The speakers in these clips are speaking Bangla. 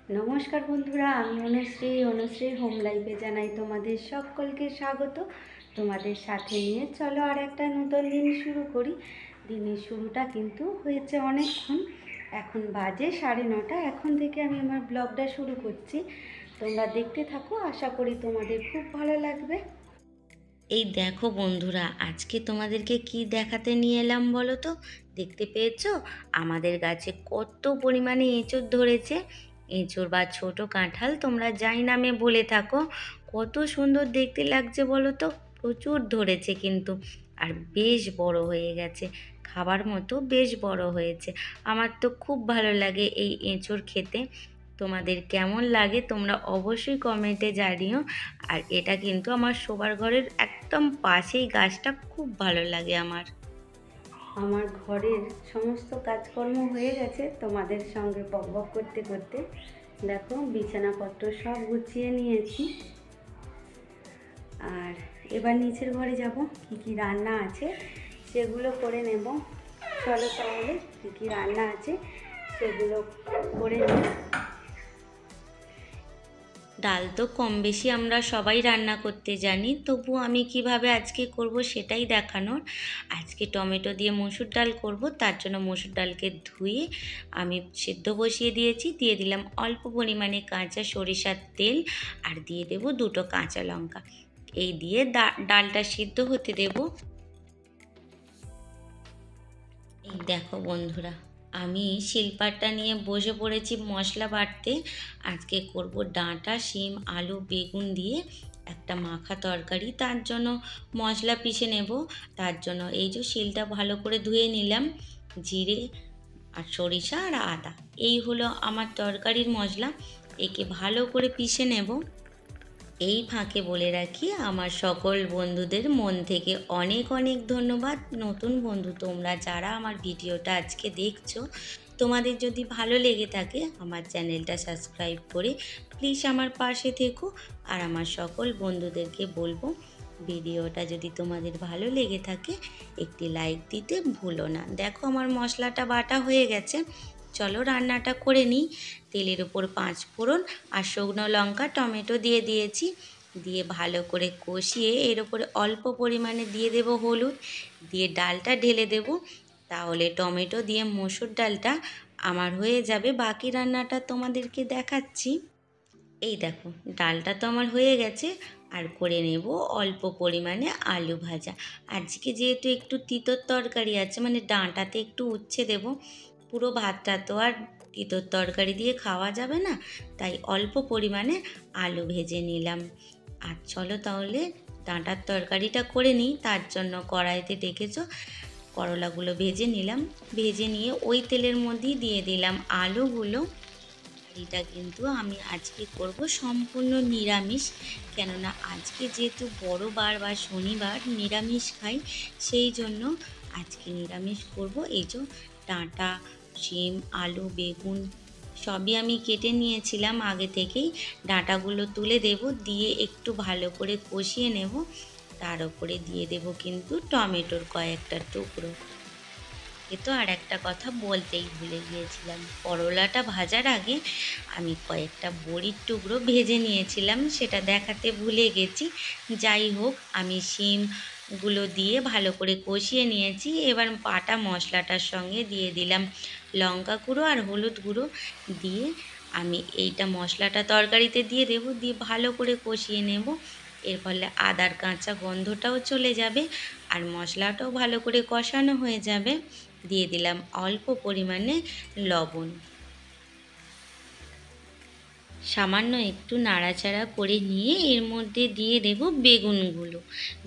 নমস্কার বন্ধুরা, আমি অনুশ্রী হোম লাইফে জানাই তোমাদের সকলকে স্বাগত। তোমাদের সাথে নিয়ে চলো আর একটা নতুন দিন শুরু করি। দিনের শুরুটা কিন্তু হয়েছে অনেকক্ষণ, এখন বাজে 9:30। এখন থেকে আমি আমার ব্লগটা শুরু করছি। তোমরা দেখতে থাকো, আশা করি তোমাদের খুব ভালো লাগবে। এই দেখো বন্ধুরা, আজকে তোমাদেরকে কি দেখাতে নিয়ে এলাম বলো তো। দেখতে পেয়েছো আমাদের গাছে কত পরিমাণে এঁচোড় ধরেছে। এঁচোড় বা ছোট কাঁঠাল তোমরা যাই নামে বলে থাকো। কত সুন্দর দেখতে লাগছে বলো তো। প্রচুর ধরেছে কিন্তু, আর বেশ বড় হয়ে গেছে, খাবার মতো বেশ বড় হয়েছে। আমার তো খুব ভালো লাগে এই এঁচোড় খেতে। তোমাদের কেমন লাগে তোমরা অবশ্যই কমেন্টে জানিও। আর এটা কিন্তু আমার শোবার ঘরের একদম পাশেই গাছটা, খুব ভালো লাগে আমার। আমার ঘরের সমস্ত কাজকর্ম হয়ে গেছে তোমাদের সঙ্গে বকবক করতে করতে। দেখো, বিছানাপত্র সব গুছিয়ে নিয়েছি। আর এবার নিচের ঘরে যাব, কী কী রান্না আছে সেগুলো করে নেব। চলো তাহলে কী কী রান্না আছে সেগুলো করে নিই। ডাল তো কম বেশি আমরা সবাই রান্না করতে জানি, তবু আমি কিভাবে আজকে করব সেটাই দেখানোর। আজকে টমেটো দিয়ে মসুর ডাল করব, তার জন্য মসুর ডালকে ধুয়ে আমি সেদ্ধ বসিয়ে দিয়েছি। দিয়ে দিলাম অল্প পরিমাণে কাঁচা সরিষার তেল, আর দিয়ে দেব 2টো কাঁচা লঙ্কা। এই দিয়ে ডালটা সিদ্ধ হতে দেব। এই দেখো বন্ধুরা, আমি শিলপাটা নিয়ে বসে পড়েছি মশলা বাটতে। আজকে করব ডাঁটা, শিম, আলু, বেগুন দিয়ে একটা মাখা তরকারি। তার জন্য মশলা পিষে নেব। তার জন্য এই যে শিলটা ভালো করে ধুয়ে নিলাম। জিরে আর সরিষা আর আদা, এই হলো আমার তরকারির মশলা। একে ভালো করে পিষে নেব। এই ফাঁকে বলে রাখি, আমার সকল বন্ধুদের মন থেকে অনেক অনেক ধন্যবাদ। নতুন বন্ধু তোমরা যারা আমার ভিডিওটা আজকে দেখছো, তোমাদের যদি ভালো লেগে থাকে আমার চ্যানেলটা সাবস্ক্রাইব করে প্লিজ আমার পাশে থেকো। আর আমার সকল বন্ধুদেরকে বলবো, ভিডিওটা যদি তোমাদের ভালো লেগে থাকে একটি লাইক দিতে ভুলো না। দেখো আমার মশলাটা বাটা হয়ে গেছে। চলো রান্নাটা করে নিই। তেলের ওপর 5 ফোড়ন আর শুকনো লঙ্কা, টমেটো দিয়ে দিয়েছি। দিয়ে ভালো করে কষিয়ে এর ওপরে অল্প পরিমাণে দিয়ে দেব হলুদ, দিয়ে ডালটা ঢেলে দেব। তাহলে টমেটো দিয়ে মসুর ডালটা আমার হয়ে যাবে। বাকি রান্নাটা তোমাদেরকে দেখাচ্ছি। এই দেখো, ডালটা তো আমার হয়ে গেছে। আর করে নেব অল্প পরিমাণে আলু ভাজা। আজকে যেহেতু একটু তিতর তরকারি আছে, মানে ডাঁটাতে একটু উচ্ছে দেব। পুরো ভাতটা তো আর তিতর তরকারি দিয়ে খাওয়া যাবে না, তাই অল্প পরিমাণে আলু ভেজে নিলাম। আর চলো তাহলে ডাঁটার তরকারিটা করে নিই। তার জন্য কড়াইতে দেখেছো করলাগুলো ভেজে নিলাম। ভেজে নিয়ে ওই তেলের মধ্যেই দিয়ে দিলাম আলুগুলো। এটা কিন্তু আমি আজকে করব সম্পূর্ণ নিরামিষ, কেননা আজকে যেহেতু বড় বার বা শনিবার নিরামিষ খাই, সেই জন্য আজকে নিরামিষ করব। এই যে ডাঁটা, শিম, আলু, বেগুন সবই আমি কেটে নিয়েছিলাম আগে থেকেই। ডাঁটাগুলো তুলে দেব, দিয়ে একটু ভালো করে কষিয়ে নেব। তার উপরে দিয়ে দেব কিন্তু টমেটোর কয়েকটা টুকরো। এ তো আর একটা কথা বলতেই ভুলে গিয়েছিলাম, করলাটা ভাজার আগে আমি কয়েকটা বড়ির টুকরো ভেজে নিয়েছিলাম, সেটা দেখাতে ভুলে গেছি। যাই হোক, আমি শিমগুলো দিয়ে ভালো করে কষিয়ে নিয়েছি। এবার বাটা মশলাটার সঙ্গে দিয়ে দিলাম লঙ্কা গুঁড়ো আর হলুদ গুঁড়ো। দিয়ে আমি এইটা মশলাটা তরকারিতে দিয়ে দেবো, দিয়ে ভালো করে কষিয়ে নেব। এর ফলে আদার কাঁচা গন্ধটাও চলে যাবে, আর মশলাটাও ভালো করে কষানো হয়ে যাবে। দিয়ে দিলাম অল্প পরিমাণে লবণ। সামান্য একটু নাড়াচাড়া করে নিয়ে এর মধ্যে দিয়ে দেব বেগুনগুলো।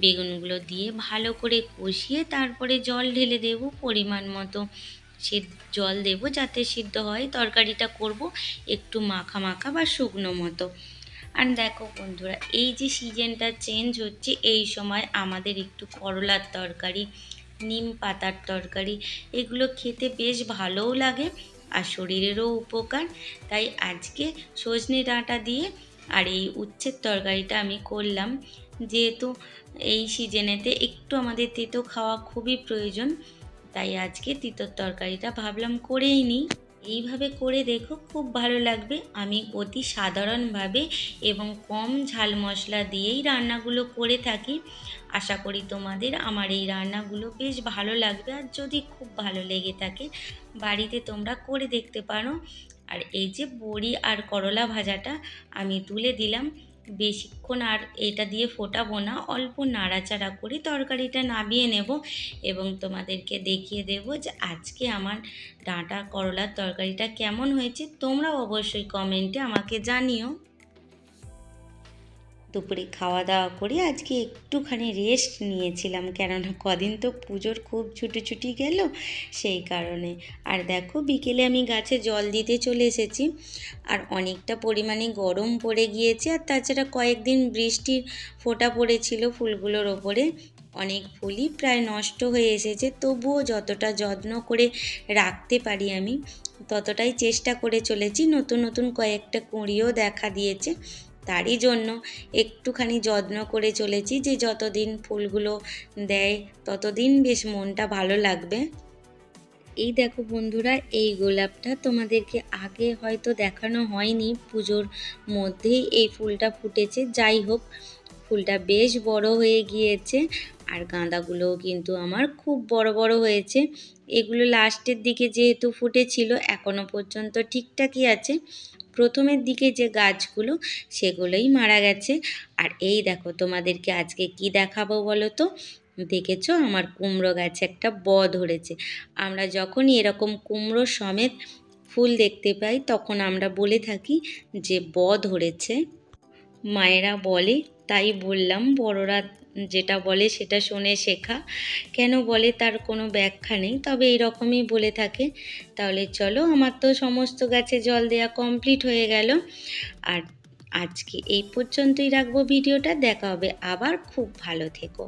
বেগুনগুলো দিয়ে ভালো করে কষিয়ে তারপরে জল ঢেলে দেব পরিমাণ মতো। সে জল দেব যাতে সিদ্ধ হয়। তরকারিটা করব একটু মাখা মাখা বা শুকনো মতো। আর দেখো বন্ধুরা, এই যে সিজনটা চেঞ্জ হচ্ছে, এই সময় আমাদের একটু করলার তরকারি, নিম পাতার তরকারি, এগুলো খেতে বেশ ভালোও লাগে আর শরীরেরও উপকার। তাই আজকে সজনে ডাঁটা দিয়ে আর এই উচ্ছের তরকারিটা আমি করলাম। যেহেতু এই সিজনেতে একটু আমাদের তেতো খাওয়া খুবই প্রয়োজন, তাই আজকে তিতর তরকারিটা ভাবলাম করেই নিই। এইভাবে করে দেখো, খুব ভালো লাগবে। আমি অতি সাধারণভাবে এবং কম ঝাল মশলা দিয়েই রান্নাগুলো করে থাকি। আশা করি তোমাদের আমার এই রান্নাগুলো বেশ ভালো লাগবে, আর যদি খুব ভালো লেগে থাকে বাড়িতে তোমরা করে দেখতে পারো। আর এই যে বড়ি আর করলা ভাজাটা আমি তুলে দিলাম, বেশিক্ষণ আর এটা দিয়ে ফোটাবো না, অল্প নাড়াচাড়া করে তরকারিটা নামিয়ে নেব এবং তোমাদেরকে দেখিয়ে দেব যে আজকে আমার ডাঁটা করলার তরকারিটা কেমন হয়েছে। তোমরাও অবশ্যই কমেন্টে আমাকে জানিও। দুপুরে খাওয়া দাওয়া করে আজকে একটুখানি রেস্ট নিয়েছিলাম, কেননা কদিন তো পুজোর খুব ছুটি গেল সেই কারণে। আর দেখো বিকেলে আমি গাছে জল দিতে চলে এসেছি। আর অনেকটা পরিমাণে গরম পড়ে গিয়েছে, আর তাছাড়া কয়েকদিন বৃষ্টির ফোঁটা পড়েছিল ফুলগুলোর ওপরে। অনেক ফুলই প্রায় নষ্ট হয়ে এসেছে, তবুও যতটা যত্ন করে রাখতে পারি আমি ততটাই চেষ্টা করে চলেছি। নতুন নতুন কয়েকটা কুঁড়িও দেখা দিয়েছে, তারই জন্য একটুখানি যত্ন করে চলেছি যে যতদিন ফুলগুলো দেয় ততদিন বেশ মনটা ভালো লাগবে। এই দেখো বন্ধুরা, এই গোলাপটা তোমাদেরকে আগে হয়তো দেখানো হয়নি, পুজোর মধ্যেই এই ফুলটা ফুটেছে। যাই হোক, ফুলটা বেশ বড় হয়ে গিয়েছে, আর গাঁদাগুলোও কিন্তু আমার খুব বড় বড় হয়েছে। এগুলো লাস্টের দিকে যেহেতু ফুটেছিল, এখনো পর্যন্ত ঠিকঠাকই আছে। প্রথমের দিকে যে গাছগুলো সেগুলোই মারা গেছে। আর এই দেখো তোমাদেরকে আজকে কি দেখাবো বলো তো। দেখেছো, আমার কুমড়ো গাছে একটা ধরেছে। আমরা যখনই এরকম কুমড়ো সমেত ফুল দেখতে পাই তখন আমরা বলে থাকি যে ধরেছে। মায়েরা বলে, তাই বললাম, বড়রা যেটা বলে সেটা শুনে শেখা। কেন বলে তার কোনো ব্যাখ্যা নেই, তবে এইরকমই বলে থাকে। তাহলে চলো, আমার তো সমস্ত গাছে জল দেওয়া কমপ্লিট হয়ে গেল। আর আজকে এই পর্যন্তই রাখবো ভিডিওটা। দেখা হবে আবার। খুব ভালো থেকো।